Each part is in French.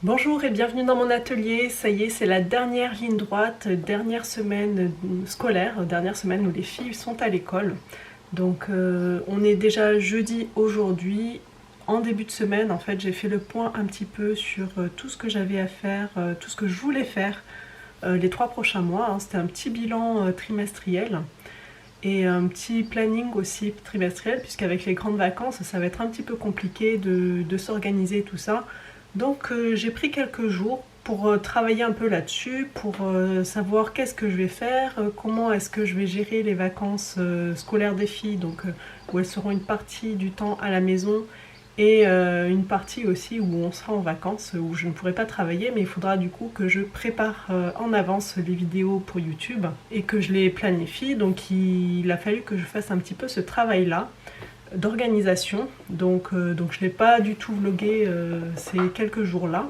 Bonjour et bienvenue dans mon atelier. Ça y est, c'est la dernière ligne droite, dernière semaine scolaire, dernière semaine où les filles sont à l'école. Donc on est déjà jeudi aujourd'hui. En début de semaine, en fait, j'ai fait le point un petit peu sur tout ce que j'avais à faire, tout ce que je voulais faire les 3 prochains mois. Hein. C'était un petit bilan trimestriel et un petit planning aussi trimestriel, puisqu'avec les grandes vacances, ça va être un petit peu compliqué de s'organiser tout ça. Donc j'ai pris quelques jours pour travailler un peu là-dessus, pour savoir qu'est-ce que je vais faire, comment est-ce que je vais gérer les vacances scolaires des filles, donc où elles seront une partie du temps à la maison et une partie aussi où on sera en vacances, où je ne pourrai pas travailler, mais il faudra du coup que je prépare en avance les vidéos pour YouTube et que je les planifie. Donc il a fallu que je fasse un petit peu ce travail-là d'organisation, donc je n'ai pas du tout vlogué ces quelques jours-là.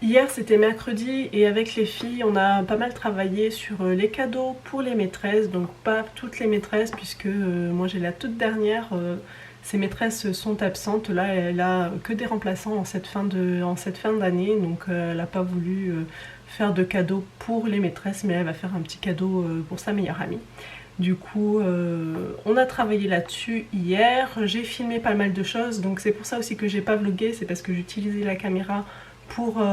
Hier c'était mercredi et avec les filles on a pas mal travaillé sur les cadeaux pour les maîtresses, donc pas toutes les maîtresses puisque moi j'ai la toute dernière, ces maîtresses sont absentes, là elle a que des remplaçants en cette fin d'année, donc elle n'a pas voulu faire de cadeaux pour les maîtresses, mais elle va faire un petit cadeau pour sa meilleure amie. Du coup, on a travaillé là-dessus hier, j'ai filmé pas mal de choses, donc c'est pour ça aussi que j'ai pas vlogué, c'est parce que j'utilisais la caméra pour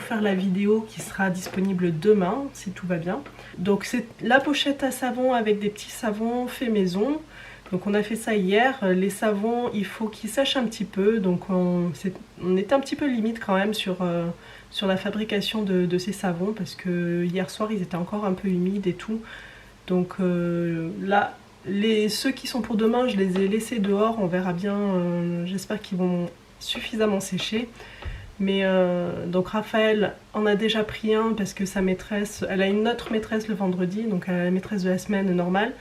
faire la vidéo qui sera disponible demain, si tout va bien. Donc c'est la pochette à savon avec des petits savons faits maison. Donc on a fait ça hier, les savons il faut qu'ils sèchent un petit peu, donc on était un petit peu limite quand même sur la fabrication de ces savons, parce que hier soir ils étaient encore un peu humides et tout. Donc là, ceux qui sont pour demain, je les ai laissés dehors, on verra bien, j'espère qu'ils vont suffisamment sécher. Mais donc Raphaël en a déjà pris un parce que sa maîtresse, elle a une autre maîtresse le vendredi, donc elle a la maîtresse de la semaine normale.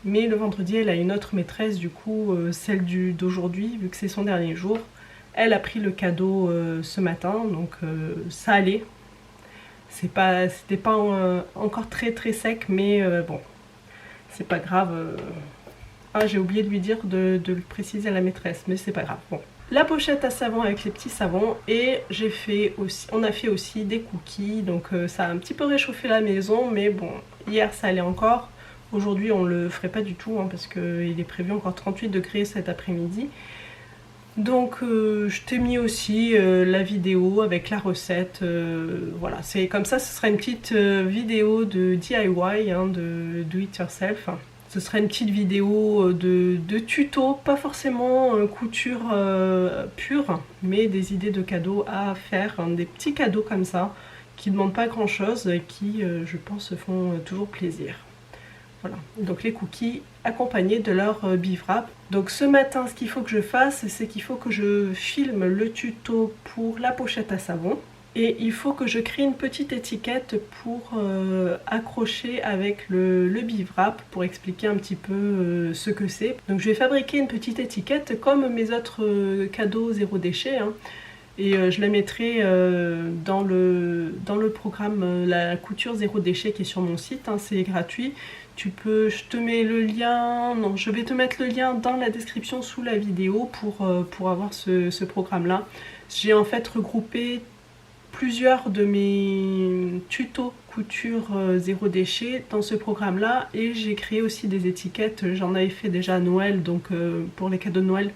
Mais le vendredi, elle a une autre maîtresse, du coup, celle d'aujourd'hui, vu que c'est son dernier jour. Elle a pris le cadeau ce matin, donc ça allait. C'était pas encore très très sec, mais bon, c'est pas grave. Ah, j'ai oublié de lui dire de le préciser à la maîtresse, mais c'est pas grave. Bon. La pochette à savon avec les petits savons, et on a fait aussi des cookies, donc ça a un petit peu réchauffé la maison, mais bon, hier ça allait encore. Aujourd'hui on le ferait pas du tout, hein, parce qu'il est prévu encore 38 degrés cet après-midi. Donc je t'ai mis aussi la vidéo avec la recette, voilà, c'est comme ça, ce sera une petite vidéo de DIY, hein, de do it yourself. Ce sera une petite vidéo de tuto, pas forcément couture pure, mais des idées de cadeaux à faire, hein, des petits cadeaux comme ça, qui ne demandent pas grand chose et qui, je pense, font toujours plaisir. Voilà, donc les cookies accompagnés de leur beef wrap. Donc ce matin, ce qu'il faut que je fasse, c'est qu'il faut que je filme le tuto pour la pochette à savon. Et il faut que je crée une petite étiquette pour accrocher avec le beef wrap pour expliquer un petit peu ce que c'est. Donc je vais fabriquer une petite étiquette comme mes autres cadeaux zéro déchet, hein. Et je la mettrai dans le programme la couture zéro déchet qui est sur mon site, hein, c'est gratuit. Je te mets le lien, non, je vais te mettre le lien dans la description sous la vidéo pour avoir ce programme-là. J'ai en fait regroupé plusieurs de mes tutos couture zéro déchet dans ce programme-là, et j'ai créé aussi des étiquettes. J'en avais fait déjà à Noël, donc pour les cadeaux de Noël.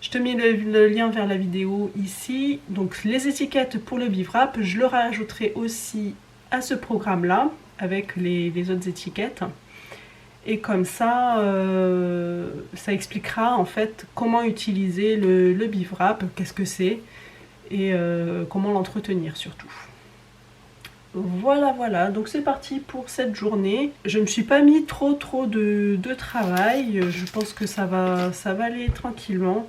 Je te mets le lien vers la vidéo ici. Donc les étiquettes pour le beef wrap, je le rajouterai aussi à ce programme-là avec les autres étiquettes. Et comme ça, ça expliquera en fait comment utiliser le beef wrap, qu'est-ce que c'est, et comment l'entretenir surtout. Voilà, voilà, donc c'est parti pour cette journée. Je ne me suis pas mis trop de travail, je pense que ça va aller tranquillement.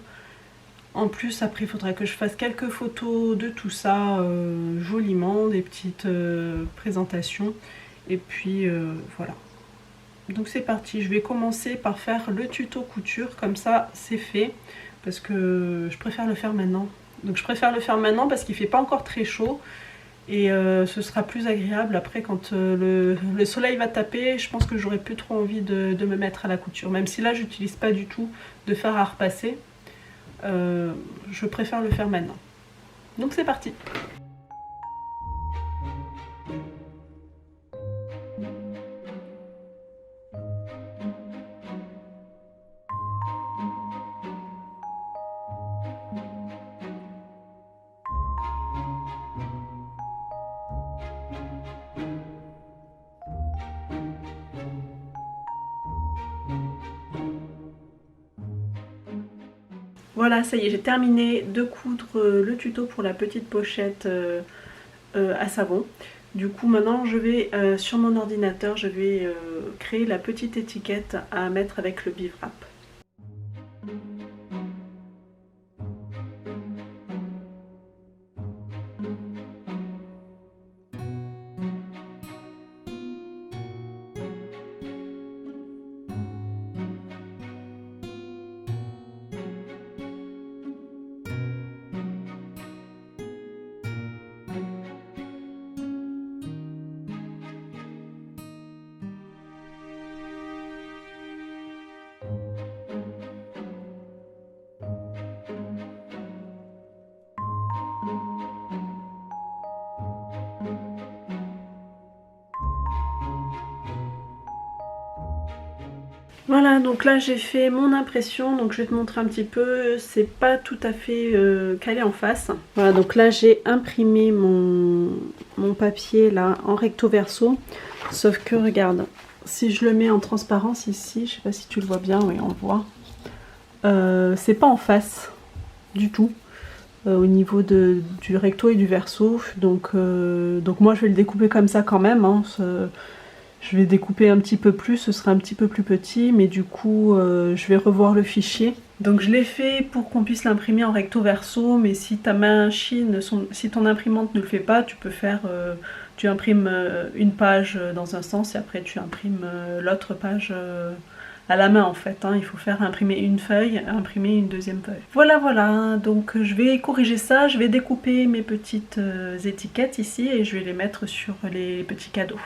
En plus, après, il faudra que je fasse quelques photos de tout ça, joliment, des petites présentations. Et puis, voilà. Donc c'est parti, je vais commencer par faire le tuto couture, comme ça c'est fait. Parce que je préfère le faire maintenant. Donc je préfère le faire maintenant parce qu'il ne fait pas encore très chaud. Et ce sera plus agréable après quand le soleil va taper. Je pense que j'aurai plus trop envie de me mettre à la couture. Même si là, j'utilise pas du tout de fer à repasser. Je préfère le faire maintenant. Donc c'est parti. Voilà, ça y est, j'ai terminé de coudre le tuto pour la petite pochette à savon. Du coup maintenant je vais sur mon ordinateur, je vais créer la petite étiquette à mettre avec le Bivrap. Voilà, donc là j'ai fait mon impression, donc je vais te montrer un petit peu, c'est pas tout à fait calé en face. Voilà, donc là j'ai imprimé mon papier là en recto verso, sauf que regarde, si je le mets en transparence ici, je sais pas si tu le vois bien, oui on le voit, c'est pas en face du tout. Au niveau du recto et du verso, donc moi je vais le découper comme ça quand même, hein, je vais découper un petit peu plus, ce sera un petit peu plus petit, mais du coup je vais revoir le fichier. Donc je l'ai fait pour qu'on puisse l'imprimer en recto verso, mais si ta machine, si ton imprimante ne le fait pas, tu peux faire, tu imprimes une page dans un sens et après tu imprimes l'autre page à la main en fait, hein. Il faut faire imprimer une feuille, imprimer une deuxième feuille. Voilà, voilà, donc je vais corriger ça, je vais découper mes petites étiquettes ici et je vais les mettre sur les petits cadeaux.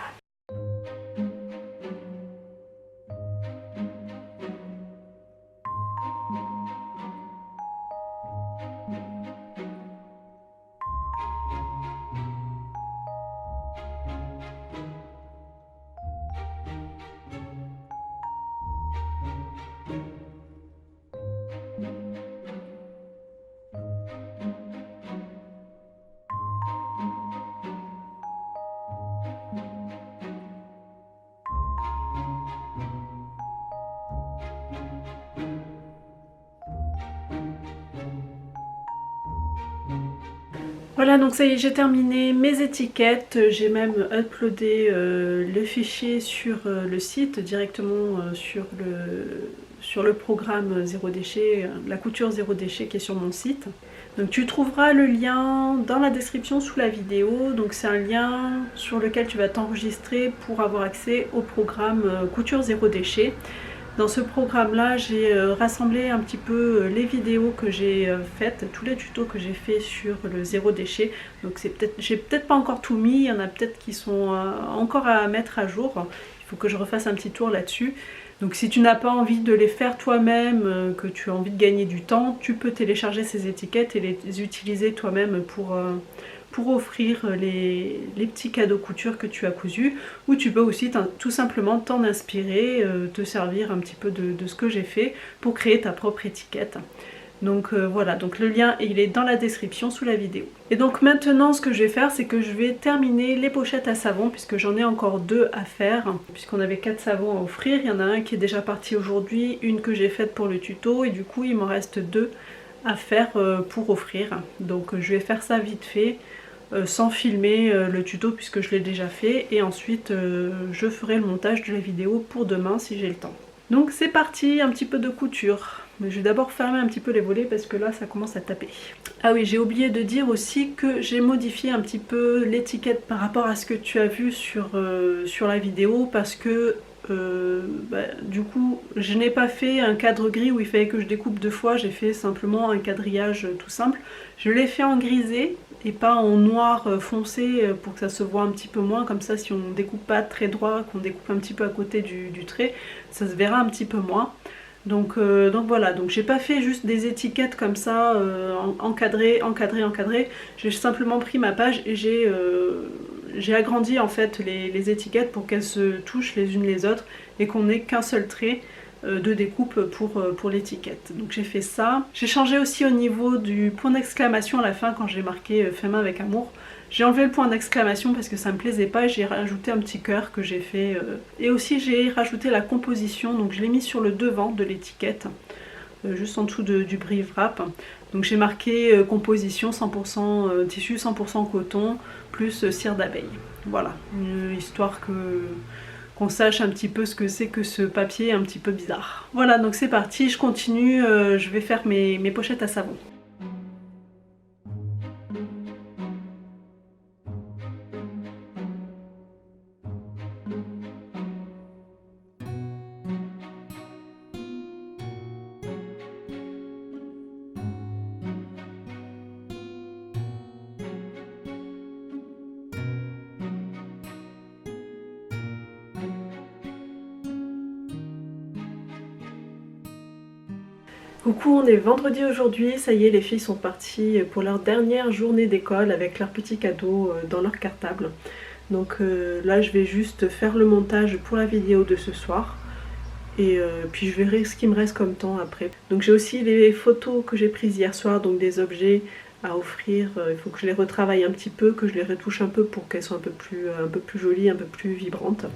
Voilà, donc ça y est, j'ai terminé mes étiquettes, j'ai même uploadé le fichier sur le site, directement sur le programme Zéro Déchet, la couture Zéro Déchet qui est sur mon site. Donc tu trouveras le lien dans la description sous la vidéo, donc c'est un lien sur lequel tu vas t'enregistrer pour avoir accès au programme Couture Zéro Déchet. Dans ce programme-là, j'ai rassemblé un petit peu les vidéos que j'ai faites, tous les tutos que j'ai fait sur le zéro déchet. Donc j'ai peut-être pas encore tout mis, il y en a peut-être qui sont encore à mettre à jour. Il faut que je refasse un petit tour là-dessus. Donc si tu n'as pas envie de les faire toi-même, que tu as envie de gagner du temps, tu peux télécharger ces étiquettes et les utiliser toi-même pour offrir les petits cadeaux couture que tu as cousus, ou tu peux aussi tout simplement t'en inspirer, te servir un petit peu de ce que j'ai fait pour créer ta propre étiquette. Donc voilà, donc le lien il est dans la description sous la vidéo. Et donc maintenant ce que je vais faire, c'est que je vais terminer les pochettes à savon, puisque j'en ai encore 2 à faire, puisqu'on avait 4 savons à offrir. Il y en a un qui est déjà parti aujourd'hui, une que j'ai faite pour le tuto, et du coup il m'en reste 2 à faire pour offrir. Donc je vais faire ça vite fait, sans filmer le tuto puisque je l'ai déjà fait, et ensuite je ferai le montage de la vidéo pour demain si j'ai le temps. Donc c'est parti, un petit peu de couture. Mais je vais d'abord fermer un petit peu les volets parce que là ça commence à taper. Ah oui, j'ai oublié de dire aussi que j'ai modifié un petit peu l'étiquette par rapport à ce que tu as vu sur la vidéo, parce que du coup je n'ai pas fait un cadre gris où il fallait que je découpe 2 fois, j'ai fait simplement un quadrillage tout simple. Je l'ai fait en grisé et pas en noir foncé pour que ça se voit un petit peu moins, comme ça si on découpe pas très droit, qu'on découpe un petit peu à côté du trait, ça se verra un petit peu moins. Donc voilà, donc j'ai pas fait juste des étiquettes comme ça, encadrées, j'ai simplement pris ma page et j'ai agrandi en fait les étiquettes pour qu'elles se touchent les unes les autres et qu'on n'ait qu'un seul trait de découpe pour l'étiquette. Donc j'ai fait ça. J'ai changé aussi au niveau du point d'exclamation à la fin quand j'ai marqué fait main avec amour. J'ai enlevé le point d'exclamation parce que ça me plaisait pas, j'ai rajouté un petit cœur que j'ai fait. Et aussi j'ai rajouté la composition, donc je l'ai mis sur le devant de l'étiquette. juste en dessous du brief wrap. Donc j'ai marqué composition 100% tissu, 100% coton, plus cire d'abeille. Voilà, histoire qu'on sache un petit peu ce que c'est que ce papier un petit peu bizarre. Voilà, donc c'est parti, je continue, je vais faire mes pochettes à savon. Coucou, on est vendredi aujourd'hui, ça y est, les filles sont parties pour leur dernière journée d'école avec leurs petits cadeaux dans leur cartable. Donc là je vais juste faire le montage pour la vidéo de ce soir et puis je verrai ce qui me reste comme temps après. Donc j'ai aussi les photos que j'ai prises hier soir, donc des objets à offrir. Il faut que je les retravaille un petit peu, que je les retouche un peu pour qu'elles soient un peu plus jolies, un peu plus vibrantes.